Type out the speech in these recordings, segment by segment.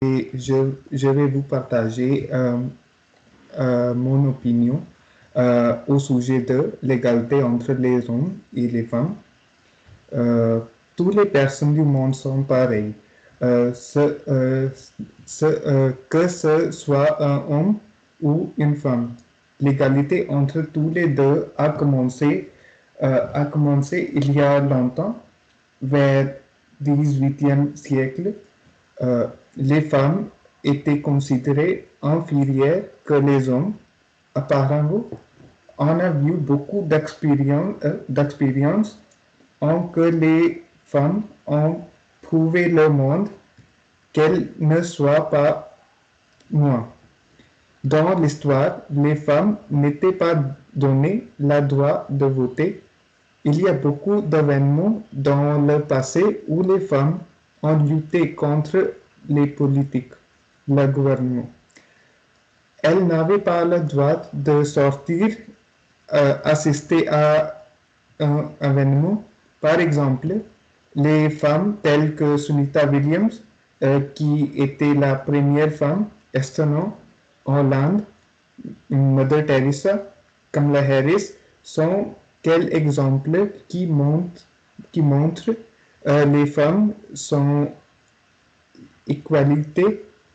et je vais vous partager mon opinion au sujet de l'égalité entre les hommes et les femmes. Euh, Toutes les personnes du monde sont pareilles. Euh, ce- euh, que ce soit un homme ou une femme. L'égalité entre tous les deux a commencé il y a longtemps, vers 18e siècle. Euh, les femmes étaient considérées inférieures que les hommes. Apparemment, on a vu beaucoup d'expériences en que les femmes ont prouvé le monde qu'elles ne soient pas moins. Dans l'histoire, les femmes n'étaient pas données le droit de voter. Il y a beaucoup d'événements dans le passé où les femmes ont lutté contre les politiques, le gouvernement. Elles n'avaient pas le droit de sortir, assister à un événement. Par exemple, les femmes telles que Sunita Williams, qui était la première femme astronaute en Hollande, Mother Teresa, Kamala Harris, sont quels exemples qui montrent les femmes sont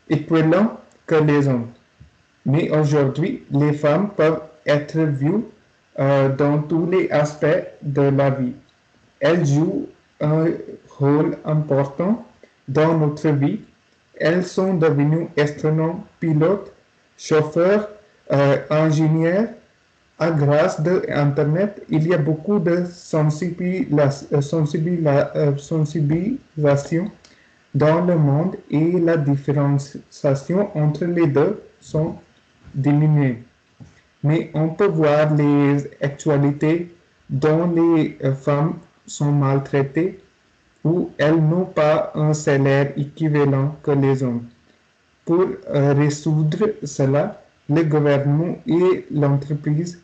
équivalentes que les hommes. Mais aujourd'hui, les femmes peuvent être vues dans tous les aspects de la vie. Elles jouent un rôle important dans notre vie. Elles sont devenues astronautes, pilotes, chauffeurs, ingénieurs. À grâce de Internet, il y a beaucoup de sensibilisation dans le monde et la différenciation entre les deux sont diminuées. Mais on peut voir les actualités dont les femmes sont maltraitées ou elles n'ont pas un salaire équivalent que les hommes. Pour résoudre cela, le gouvernement et l'entreprise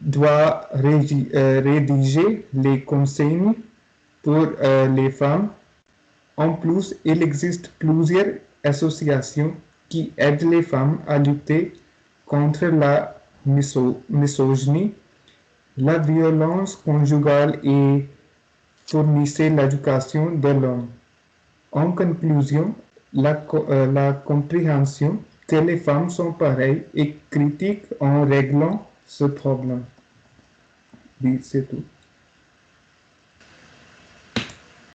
doivent rédiger les consignes pour les femmes. En plus, il existe plusieurs associations qui aident les femmes à lutter contre la misogynie, la violence conjugale et fournissent l'éducation de l'homme. En conclusion, la compréhension que les femmes sont pareilles est critique en réglant ce problème. Oui, c'est tout.